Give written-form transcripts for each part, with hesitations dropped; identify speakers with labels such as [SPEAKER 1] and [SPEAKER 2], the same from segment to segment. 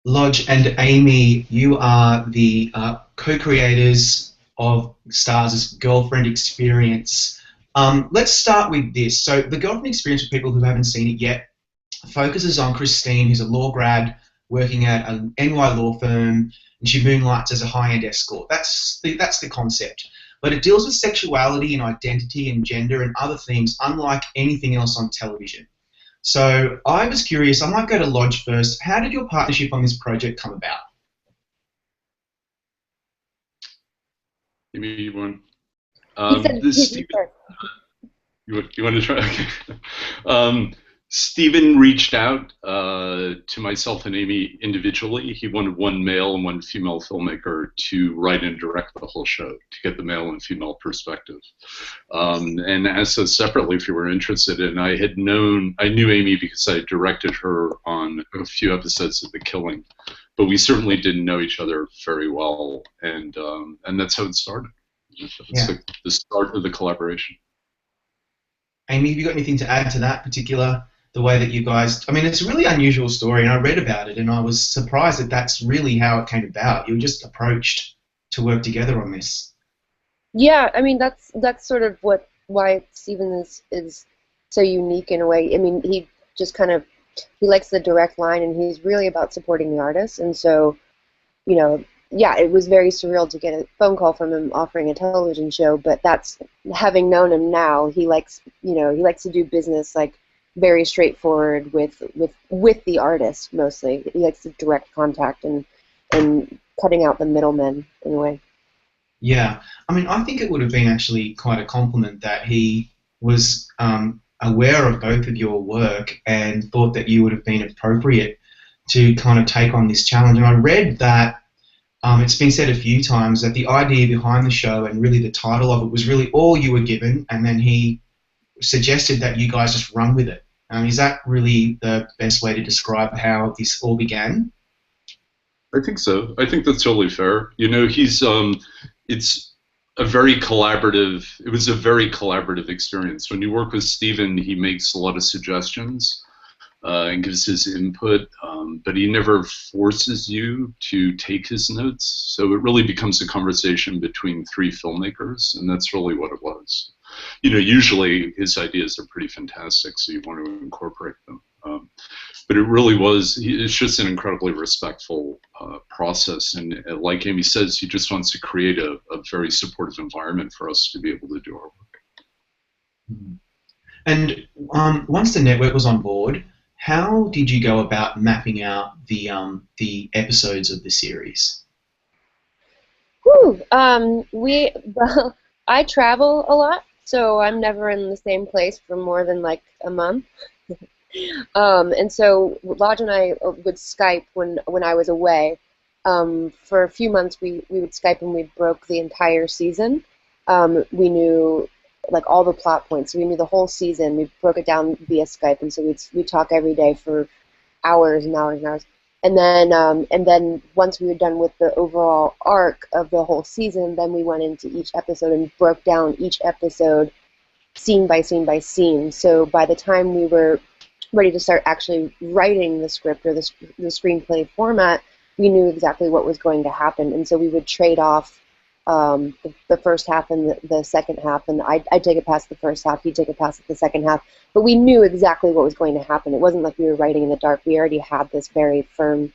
[SPEAKER 1] Lodge and Amy, you are the co-creators of Stars' Girlfriend Experience. Let's start with this. So, the Girlfriend Experience, for people who haven't seen it yet, focuses on Christine, who's a law grad working at an NY law firm, and she moonlights as a high-end escort. That's the concept. But it deals with sexuality and identity and gender and other themes unlike anything else on television. So I was curious, I might go to Lodge first. How did your partnership on this project come about?
[SPEAKER 2] Give me one.
[SPEAKER 3] He said
[SPEAKER 2] This
[SPEAKER 3] he'd be
[SPEAKER 2] Stephen.
[SPEAKER 3] first.
[SPEAKER 2] You want to try? Okay. Stephen reached out to myself and Amy individually. He wanted one male and one female filmmaker to write and direct the whole show to get the male and female perspective. And asked us separately if we were interested. And I knew Amy because I directed her on a few episodes of The Killing, but we certainly didn't know each other very well. And that's how it started. It's
[SPEAKER 1] Yeah.
[SPEAKER 2] the start of the collaboration.
[SPEAKER 1] Amy, have you got anything to add to that particular, the way that you guys, I mean, it's a really unusual story, and I read about it, and I was surprised that that's really how it came about. You were just approached to work together on this.
[SPEAKER 3] Yeah, I mean that's sort of why Steven is so unique in a way. I mean, he likes the direct line, and he's really about supporting the artist. And so, yeah, it was very surreal to get a phone call from him offering a television show. But that's, having known him now, he likes to do business like very straightforward with the artist mostly. He likes the direct contact and cutting out the middlemen in a way.
[SPEAKER 1] Yeah, I mean, I think it would have been actually quite a compliment that he was aware of both of your work and thought that you would have been appropriate to kind of take on this challenge. And I read that it's been said a few times that the idea behind the show and really the title of it was really all you were given, and then he suggested that you guys just run with it. Is that really the best way to describe how this all began?
[SPEAKER 2] I think so. I think that's totally fair. It's a very collaborative. It was a very collaborative experience. When you work with Stephen, he makes a lot of suggestions and gives his input, but he never forces you to take his notes. So it really becomes a conversation between three filmmakers, and that's really what it was. Usually his ideas are pretty fantastic, so you want to incorporate them. But it really was, it's just an incredibly respectful process. And like Amy says, he just wants to create a very supportive environment for us to be able to do our work.
[SPEAKER 1] And once the network was on board, how did you go about mapping out the episodes of the series?
[SPEAKER 3] Whew, well, I travel a lot, so I'm never in the same place for more than like a month. And so Lodge and I would Skype when I was away. For a few months we would Skype, and we broke the entire season. We knew like all the plot points. We knew the whole season. We broke it down via Skype, and so we'd talk every day for hours and hours and hours. And then once we were done with the overall arc of the whole season, then we went into each episode and broke down each episode scene by scene by scene. So by the time we were ready to start actually writing the script or the screenplay format, we knew exactly what was going to happen. And so we would trade off the first half and the second half, and I'd take a pass at the first half, he'd take a pass at the second half, but we knew exactly what was going to happen. It wasn't like we were writing in the dark. We already had this very firm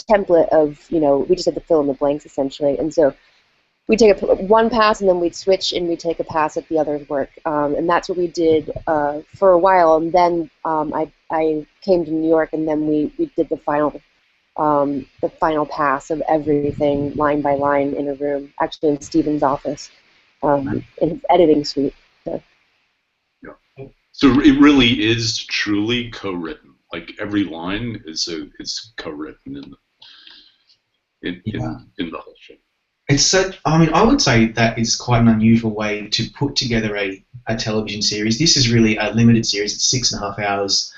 [SPEAKER 3] template of, we just had to fill in the blanks essentially. And so we'd take one pass, and then we'd switch and we'd take a pass at the other's work. And that's what we did for a while. And then I came to New York, and then we did the final pass of everything line by line in a room, actually in Stephen's office, in his editing suite. So.
[SPEAKER 2] Yeah. So it really is truly co-written. Like every line is co-written in the whole show.
[SPEAKER 1] It's such, I mean, I would say that is quite an unusual way to put together a television series. This is really a limited series. It's 6.5 hours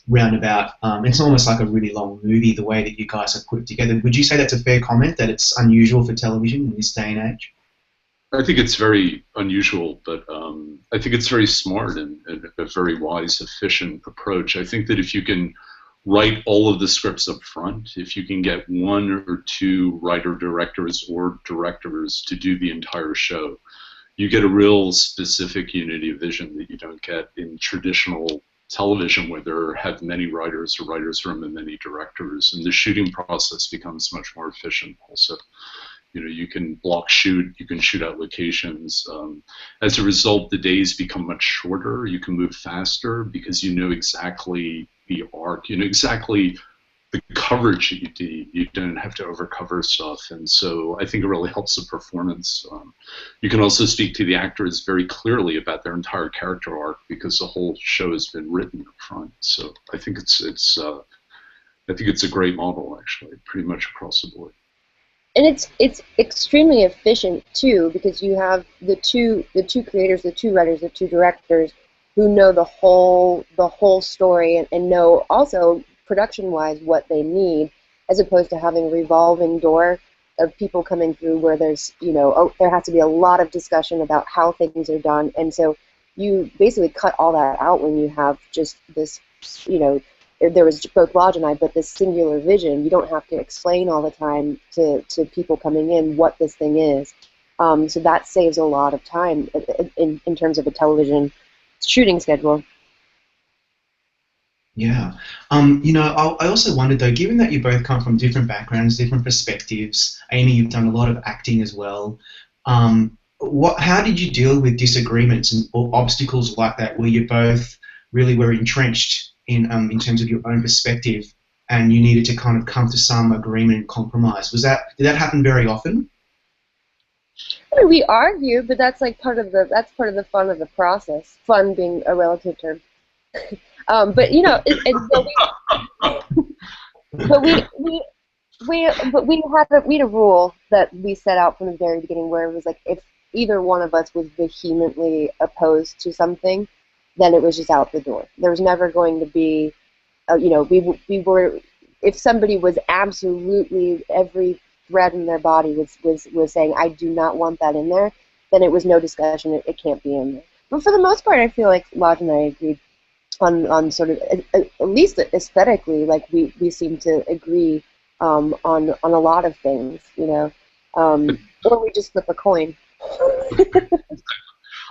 [SPEAKER 1] roundabout. It's almost like a really long movie, the way that you guys have put it together. Would you say that's a fair comment, that it's unusual for television in this day and age?
[SPEAKER 2] I think it's very unusual, but I think it's very smart and a very wise, efficient approach. I think that if you can write all of the scripts up front. If you can get one or two writer-directors or directors to do the entire show, you get a real specific unity of vision that you don't get in traditional television, where there have many writers or writers' room and many directors, and the shooting process becomes much more efficient also. You know, you can block shoot, you can shoot out locations. As a result, the days become much shorter. You can move faster because you know exactly the arc, you know exactly the coverage that you need. You don't have to overcover stuff, and so I think it really helps the performance. You can also speak to the actors very clearly about their entire character arc because the whole show has been written up front. So I think it's a great model, actually, pretty much across the board.
[SPEAKER 3] And it's extremely efficient too, because you have the two creators, the two writers, the two directors who know the whole story and know also production-wise what they need, as opposed to having a revolving door of people coming through where there's, you know, there has to be a lot of discussion about how things are done, and so you basically cut all that out when you have just this, you know, there was both Lodge and I, but this singular vision. You don't have to explain all the time to people coming in what this thing is. So that saves a lot of time in terms of a television shooting schedule.
[SPEAKER 1] Yeah. You know, I also wondered though, given that you both come from different backgrounds, different perspectives, Amy, you've done a lot of acting as well. How did you deal with disagreements or obstacles like that, where you both really were entrenched in terms of your own perspective, and you needed to kind of come to some agreement and compromise? Did that happen very often?
[SPEAKER 3] I mean, we argue, but that's like part of the fun of the process. Fun being a relative term. But you know, we had a rule that we set out from the very beginning, where it was like, if either one of us was vehemently opposed to something, then it was just out the door. There was never going to be, you know, we were, if somebody was absolutely, every thread in their body was saying, I do not want that in there, then it was no discussion, it can't be in there. But for the most part, I feel like Lodge and I agreed on sort of, at least aesthetically, like we seem to agree on a lot of things, you know, or we just flip a coin.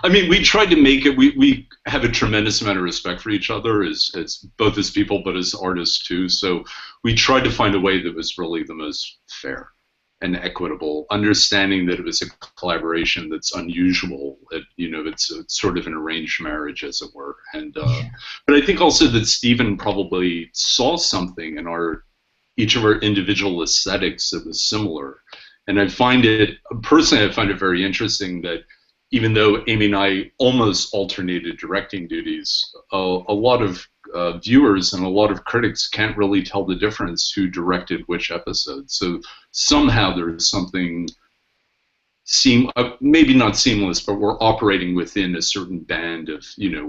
[SPEAKER 2] I mean, we tried to make it, we have a tremendous amount of respect for each other as both as people, but as artists too. So we tried to find a way that was really the most fair and equitable, understanding that it was a collaboration that's unusual. You know, it's sort of an arranged marriage, as it were. And but I think also that Stephen probably saw something in each of our individual aesthetics that was similar. And I find it very interesting that even though Amy and I almost alternated directing duties, a lot of viewers and a lot of critics can't really tell the difference who directed which episode. So somehow there's something, maybe not seamless, but we're operating within a certain band of, you know,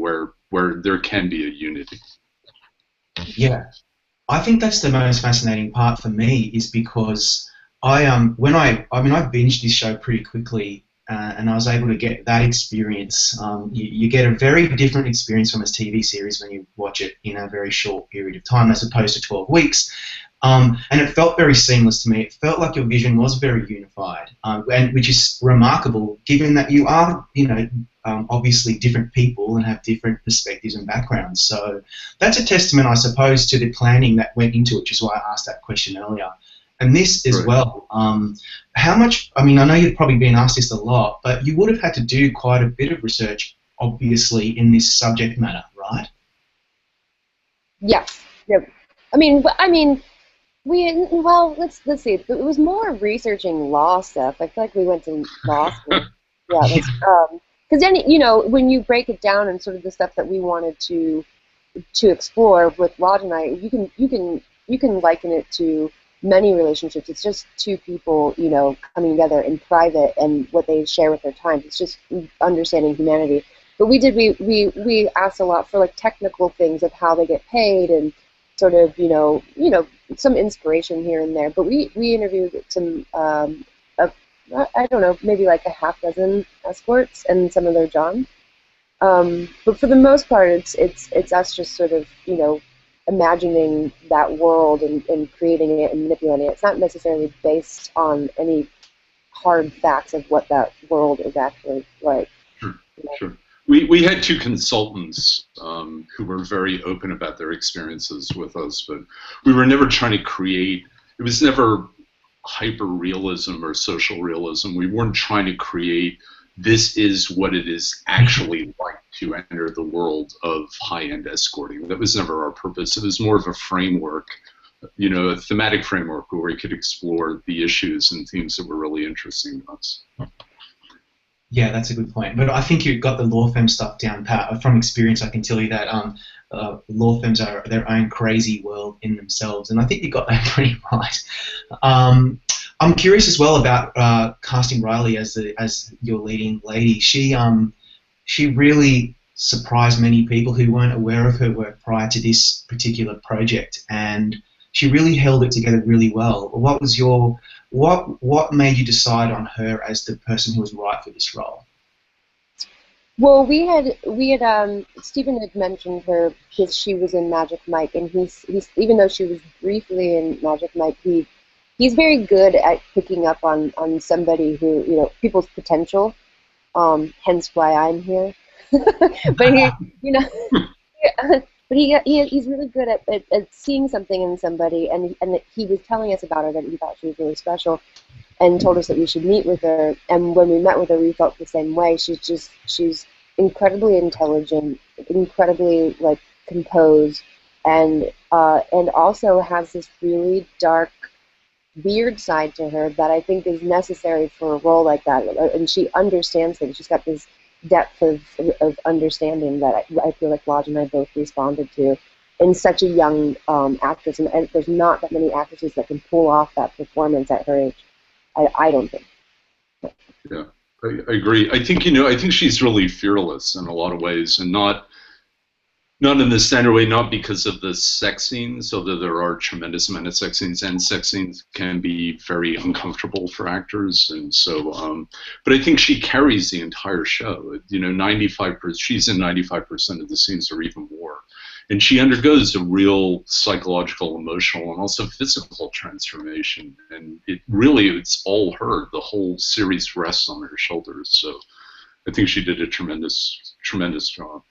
[SPEAKER 2] where there can be a unity.
[SPEAKER 1] Yeah, I think that's the most fascinating part for me, is because I binged this show pretty quickly. And I was able to get that experience. You get a very different experience from a TV series when you watch it in a very short period of time, as opposed to 12 weeks. And it felt very seamless to me. It felt like your vision was very unified, and which is remarkable, given that you are, you know, obviously different people and have different perspectives and backgrounds. So that's a testament, I suppose, to the planning that went into it, which is why I asked that question earlier. And this as well, how much, I mean, I know you've probably been asked this a lot, but you would have had to do quite a bit of research, obviously, in this subject matter, right?
[SPEAKER 3] Yes. Yeah. I mean, let's see. It was more researching law stuff. I feel like we went to law school. Yeah. Because then, you know, when you break it down and sort of the stuff that we wanted to explore with Lodge and I, you can liken it to many relationships. It's just two people, you know, coming together in private and what they share with their time. It's just understanding humanity. But we asked a lot for like technical things of how they get paid and sort of, you know, some inspiration here and there. But we interviewed some I don't know, maybe like a half dozen escorts and some of their jobs. But for the most part, it's us just sort of, you know, imagining that world and creating it and manipulating it. It's not necessarily based on any hard facts of what that world is actually like.
[SPEAKER 2] Sure, sure. We had two consultants who were very open about their experiences with us, but we were never trying to create, it was never hyper-realism or social realism. We weren't trying to create, this is what it is actually like to enter the world of high-end escorting. That was never our purpose. It was more of a framework, you know, a thematic framework where we could explore the issues and themes that were really interesting to us.
[SPEAKER 1] Yeah, that's a good point. But I think you've got the law firm stuff down pat. From experience, I can tell you that law firms are their own crazy world in themselves, and I think you got that pretty right. I'm curious as well about casting Riley as your leading lady. She really surprised many people who weren't aware of her work prior to this particular project, and she really held it together really well. What was your what made you decide on her as the person who was right for this role?
[SPEAKER 3] Well, we had Stephen had mentioned her because she was in Magic Mike, and he's even though she was briefly in Magic Mike, he's very good at picking up on somebody who, you know, people's potential. Hence why I'm here. But he, you know, but he's really good at seeing something in somebody, and he was telling us about her that he thought she was really special, and told us that we should meet with her. And when we met with her, we felt the same way. She's incredibly intelligent, incredibly like composed, and also has this really dark, weird side to her that I think is necessary for a role like that. And she understands things. She's got this depth of understanding that I feel like Lodge and I both responded to in such a young actress. And there's not that many actresses that can pull off that performance at her age. I don't think.
[SPEAKER 2] Yeah, I agree. I think, you know, I think she's really fearless in a lot of ways, and not in the standard way, not because of the sex scenes, although there are a tremendous amount of sex scenes, and sex scenes can be very uncomfortable for actors, and so, but I think she carries the entire show. You know, 95%, she's in 95% of the scenes, or even more. And she undergoes a real psychological, emotional, and also physical transformation. And it's all her. The whole series rests on her shoulders. So I think she did a tremendous, tremendous job.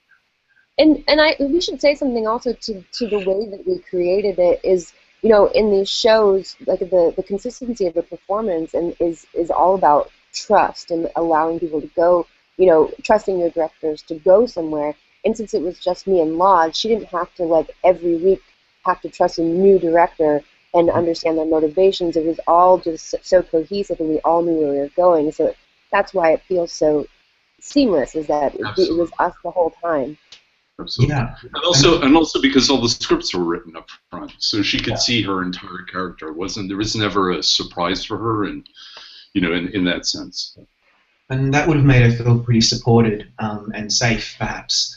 [SPEAKER 3] And we should say something also to the way that we created it is, you know, in these shows, like the consistency of the performance and is all about trust and allowing people to go, you know, trusting your directors to go somewhere. And since it was just me and Lodge, she didn't have to, like, every week have to trust a new director and understand their motivations. It was all just so cohesive, and we all knew where we were going. So that's why it feels so seamless, is that it was us the whole time.
[SPEAKER 2] Absolutely. Yeah. And also because all the scripts were written up front, so she could see her entire character. There was never a surprise for her, and, you know, in that sense.
[SPEAKER 1] And that would have made her feel pretty supported and safe, perhaps.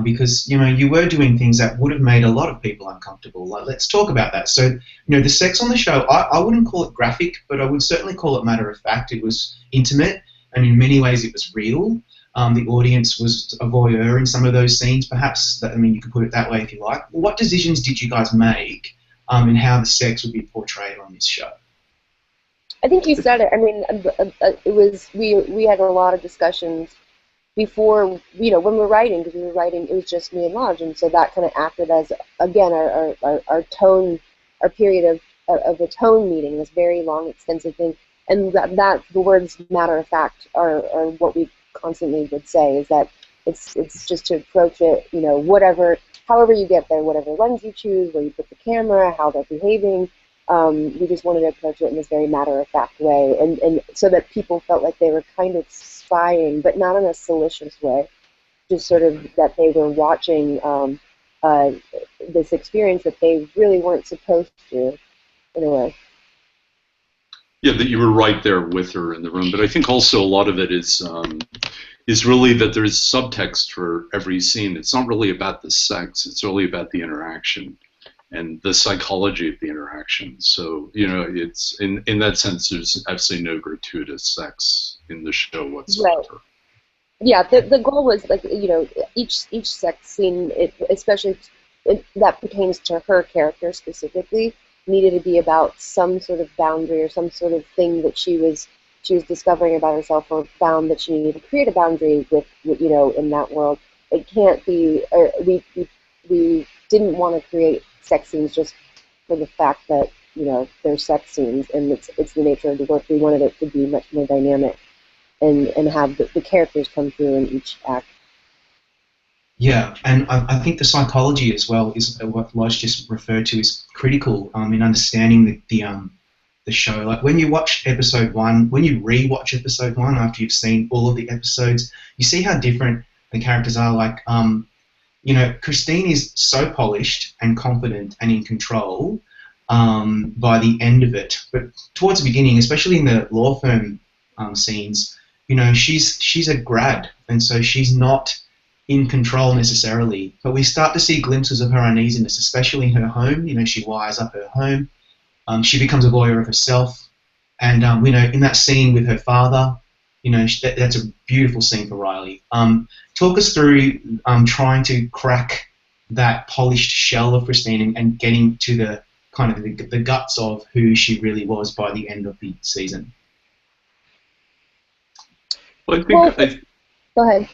[SPEAKER 1] Because, you know, you were doing things that would have made a lot of people uncomfortable. Like, let's talk about that. So, you know, the sex on the show, I wouldn't call it graphic, but I would certainly call it matter of fact. It was intimate, and in many ways it was real. The audience was a voyeur in some of those scenes, perhaps. I mean, you could put it that way if you like. What decisions did you guys make in how the sex would be portrayed on this show?
[SPEAKER 3] I think you said it. I mean, it was we had a lot of discussions before, you know, when we're writing, because we were writing, it was just me and Lodge, and so that kind of acted as, again, our tone, our period of a tone meeting, this very long, extensive thing, and that the words matter of fact are what we constantly would say, is that it's just to approach it, you know, however you get there, whatever lens you choose, where you put the camera, how they're behaving. We just wanted to approach it in this very matter-of-fact way, and so that people felt like they were kind of spying, but not in a salacious way, just sort of that they were watching this experience that they really weren't supposed to, in a way.
[SPEAKER 2] Yeah, that you were right there with her in the room, but I think also a lot of it is really that there's subtext for every scene. It's not really about the sex, it's really about the interaction and the psychology of the interaction. So, you know, it's in that sense, there's absolutely no gratuitous sex in the show whatsoever.
[SPEAKER 3] Right. Yeah, the goal was, like, you know, each sex scene, especially that pertains to her character specifically, needed to be about some sort of boundary or some sort of thing that she was discovering about herself, or found that she needed to create a boundary with in that world. It can't be. We didn't want to create sex scenes just for the fact that there's sex scenes and it's the nature of the work. We wanted it to be much more dynamic and have the characters come through in each act.
[SPEAKER 1] Yeah, and I think the psychology as well is what Lodge just referred to is critical in understanding the show. Like when you watch episode 1, when you re-watch episode 1 after you've seen all of the episodes, you see how different the characters are. Like, Christine is so polished and confident and in control by the end of it. But towards the beginning, especially in the law firm scenes, she's a grad, and so she's not in control necessarily, but we start to see glimpses of her uneasiness, especially in her home. She wires up her home. She becomes a lawyer of herself, and in that scene with her father, that's a beautiful scene for Riley. Talk us through trying to crack that polished shell of Christine and getting to the kind of the guts of who she really was by the end of the season.
[SPEAKER 2] Well, go
[SPEAKER 3] ahead.
[SPEAKER 2] Okay.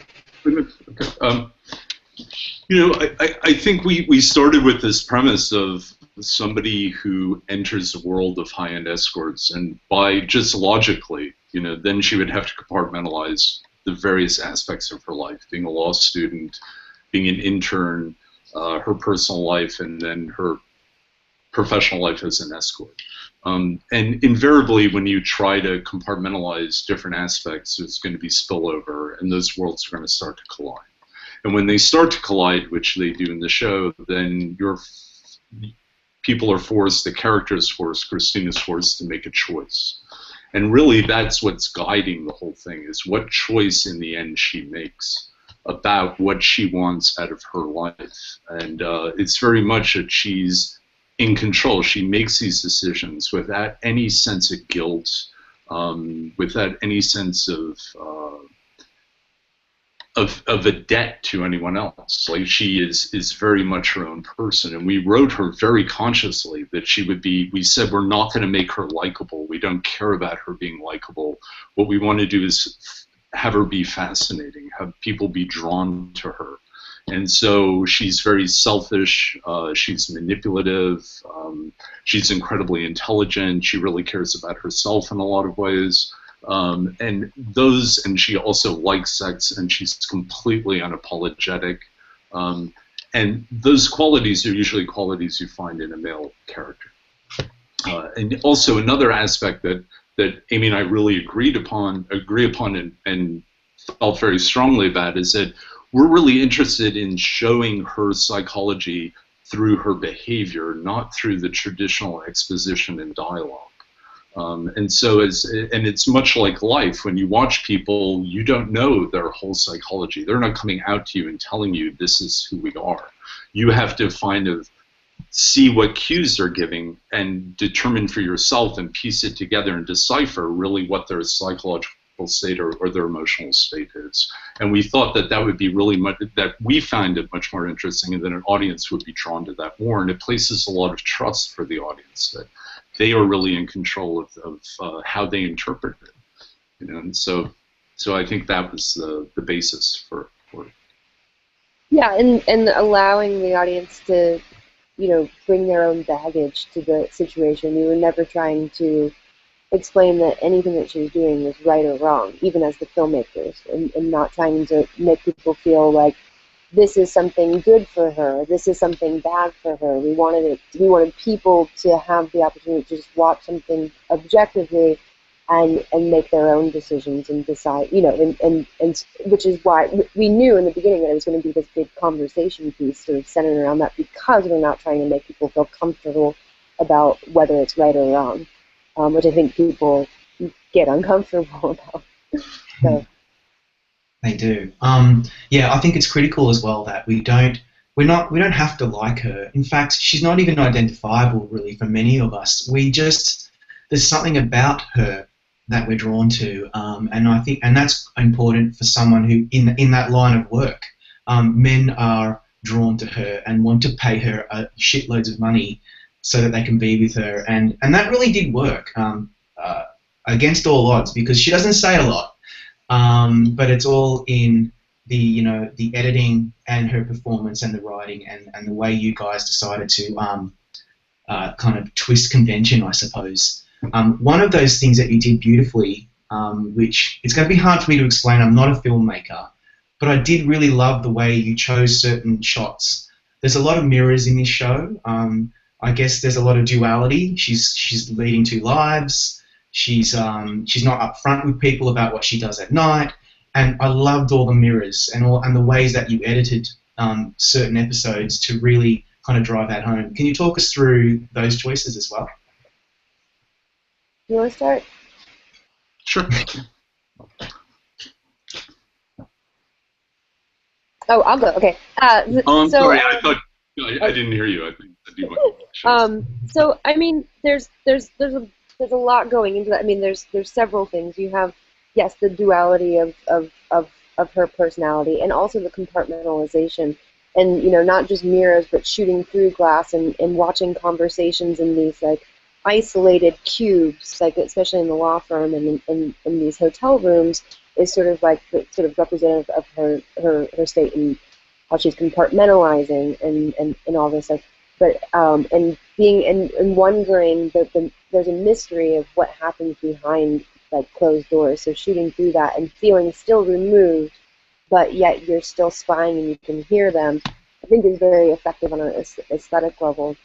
[SPEAKER 2] I think we started with this premise of somebody who enters the world of high-end escorts, and by just logically, then she would have to compartmentalize the various aspects of her life, being a law student, being an intern, her personal life, and then her professional life as an escort. And invariably, when you try to compartmentalize different aspects, there's going to be spillover, and those worlds are going to start to collide. And when they start to collide, which they do in the show, then people are forced, the character is forced, Christine is forced to make a choice. And really, that's what's guiding the whole thing, is what choice in the end she makes about what she wants out of her life. And it's very much that she's in control. She makes these decisions without any sense of guilt, without any sense of a debt to anyone else. Like, she is very much her own person, and we wrote her very consciously that she would be. We said we're not going to make her likable. We don't care about her being likable. What we want to do is have her be fascinating, have people be drawn to her. And so she's very selfish, she's manipulative, she's incredibly intelligent, she really cares about herself in a lot of ways. And she also likes sex, and she's completely unapologetic. And those qualities are usually qualities you find in a male character. And also another aspect that Amy and I really agree upon and felt very strongly about is that we're really interested in showing her psychology through her behavior, not through the traditional exposition and dialogue. And it's much like life. When you watch people, you don't know their whole psychology. They're not coming out to you and telling you this is who we are. You have to see what cues they're giving and determine for yourself and piece it together and decipher really what their psychological state or their emotional state is. And we thought that would be really that we find it much more interesting, and that an audience would be drawn to that more. And it places a lot of trust for the audience that they are really in control of how they interpret it. And so I think that was the basis for it.
[SPEAKER 3] Yeah, and allowing the audience to, bring their own baggage to the situation. We were never trying to explain that anything that she was doing was right or wrong, even as the filmmakers, and not trying to make people feel like this is something good for her, this is something bad for her. We wanted people to have the opportunity to just watch something objectively and make their own decisions and decide, and which is why we knew in the beginning that it was going to be this big conversation piece sort of centered around that, because we're not trying to make people feel comfortable about whether it's right or wrong. Which I think people get uncomfortable about. So.
[SPEAKER 1] They do. Yeah, I think it's critical as well that we don't have to like her. In fact, she's not even identifiable really for many of us. There's something about her that we're drawn to, and I think that's important for someone who in that line of work. Men are drawn to her and want to pay her shitloads of money so that they can be with her, and that really did work against all odds, because she doesn't say a lot, but it's all in the the editing and her performance and the writing and the way you guys decided to kind of twist convention, I suppose. One of those things that you did beautifully, which it's going to be hard for me to explain, I'm not a filmmaker, but I did really love the way you chose certain shots. There's a lot of mirrors in this show. I guess there's a lot of duality. She's leading two lives. She's not upfront with people about what she does at night. And I loved all the mirrors and the ways that you edited certain episodes to really kind of drive that home. Can you talk us through those choices as well?
[SPEAKER 3] You want to start?
[SPEAKER 2] Sure.
[SPEAKER 3] Oh, I'll go. Okay.
[SPEAKER 2] I'm sorry. I thought I didn't hear you. I think that you might.
[SPEAKER 3] So I mean, there's a lot going into that. I mean, there's several things. You have, yes, the duality of her personality, and also the compartmentalization, and not just mirrors, but shooting through glass and watching conversations in these like isolated cubes, like especially in the law firm and in these hotel rooms, is sort of like sort of representative of her state and how she's compartmentalizing and all this stuff. But and being and wondering that there's a mystery of what happens behind like closed doors. So shooting through that and feeling still removed, but yet you're still spying and you can hear them, I think is very effective on an aesthetic level.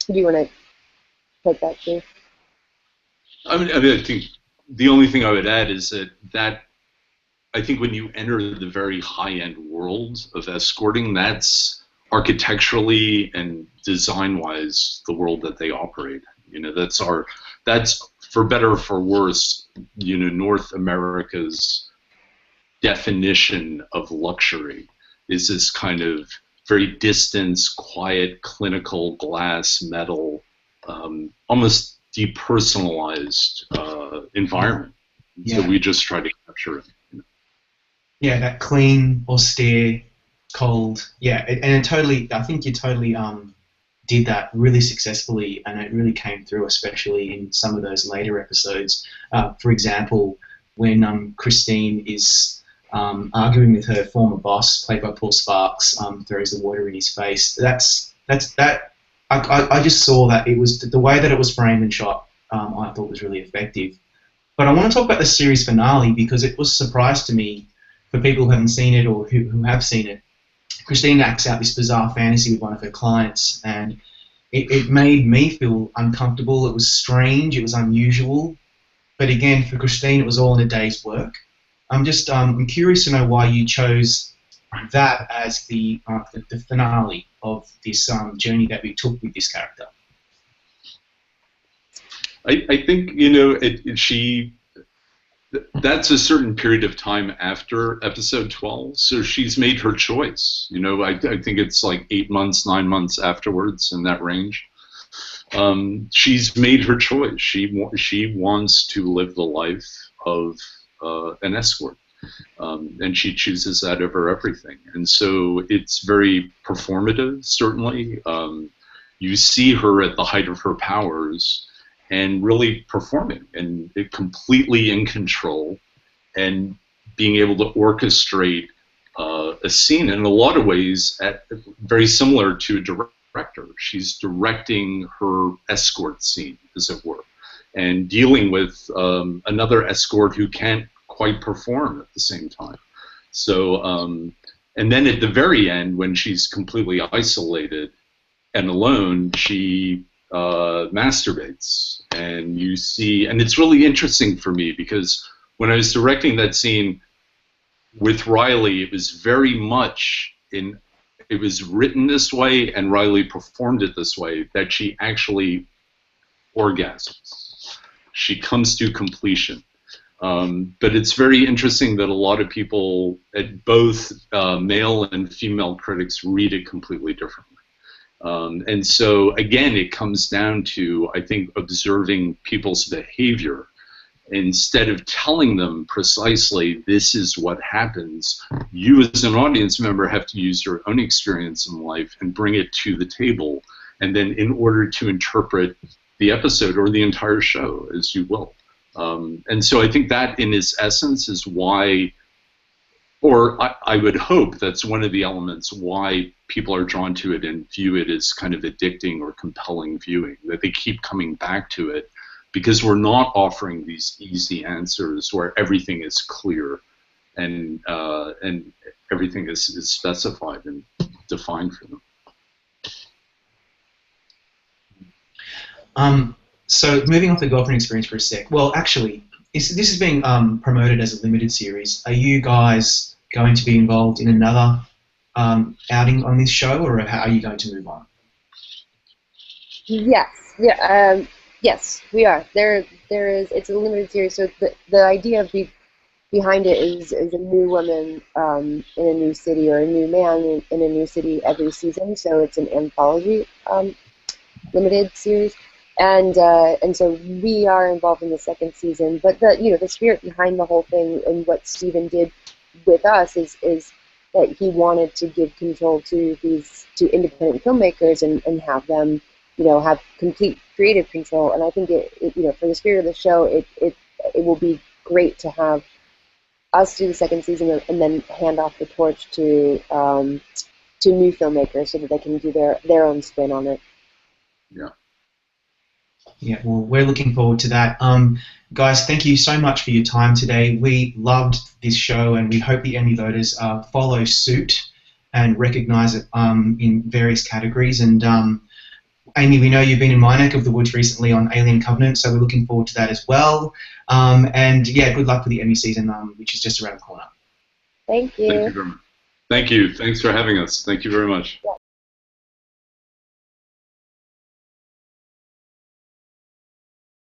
[SPEAKER 3] Do you want to take that too?
[SPEAKER 2] I mean, I think the only thing I would add is that I think when you enter the very high-end world of escorting, that's architecturally and design-wise the world that they operate. That's for better or for worse, North America's definition of luxury is this kind of very distant, quiet, clinical glass, metal, almost depersonalized environment.
[SPEAKER 1] Yeah.
[SPEAKER 2] So we just try to capture it.
[SPEAKER 1] Yeah, that clean, austere, cold. Yeah, and it totally. I think you totally did that really successfully, and it really came through, especially in some of those later episodes. For example, when Christine is arguing with her former boss, played by Paul Sparks, throws the water in his face. I just saw that it was the way that it was framed and shot. I thought was really effective. But I want to talk about the series finale because it was a surprise to me for people who haven't seen it or who have seen it. Christine acts out this bizarre fantasy with one of her clients, and it made me feel uncomfortable. It was strange. It was unusual. But again, for Christine, it was all in a day's work. I'm curious to know why you chose that as the finale of this journey that we took with this character.
[SPEAKER 2] I think that's a certain period of time after episode 12, so she's made her choice. I think it's like 8 months, 9 months afterwards, in that range. She's made her choice. She wants to live the life of an escort, and she chooses that over everything. And so it's very performative, certainly. You see her at the height of her powers and really performing and completely in control and being able to orchestrate a scene in a lot of ways very similar to a director. She's directing her escort scene, as it were, and dealing with another escort who can't quite perform at the same time. So, and then at the very end, when she's completely isolated and alone, she masturbates, and you see, and it's really interesting for me because when I was directing that scene with Riley, it was very much it was written this way and Riley performed it this way, that she actually orgasms. She comes to completion. But it's very interesting that a lot of people, both male and female critics, read it completely differently. And so, again, it comes down to, I think, observing people's behavior instead of telling them precisely this is what happens, you as an audience member have to use your own experience in life and bring it to the table, and then in order to interpret the episode or the entire show as you will. And so I think that in its essence is why, or I would hope that's one of the elements why people are drawn to it and view it as kind of addicting or compelling viewing, that they keep coming back to it, because we're not offering these easy answers where everything is clear and everything is specified and defined for them.
[SPEAKER 1] So moving off the Girlfriend Experience for a sec. Well, actually, this is being promoted as a limited series. Are you guys going to be involved in another outing on this show, or how are you going to move on?
[SPEAKER 3] Yes. Yeah. Yes, we are. There is. It's a limited series, so the idea behind it is a new woman in a new city, or a new man in a new city every season. So it's an anthology limited series, and so we are involved in the second season. But the spirit behind the whole thing and what Steven did with us is that he wanted to give control to to independent filmmakers and have them have complete creative control. And I think it for the spirit of the show, it will be great to have us do the second season and then hand off the torch to new filmmakers so that they can do their own spin on it.
[SPEAKER 2] Yeah.
[SPEAKER 1] Yeah, well, we're looking forward to that. Guys, thank you so much for your time today. We loved this show, and we hope the Emmy voters follow suit and recognise it in various categories. And Amy, we know you've been in my neck of the woods recently on Alien Covenant, so we're looking forward to that as well. And yeah, good luck for the Emmy season, which is just around the corner.
[SPEAKER 3] Thank you.
[SPEAKER 2] Thank you very much. Thank you. Thanks for having us. Thank you very much.
[SPEAKER 3] Yeah.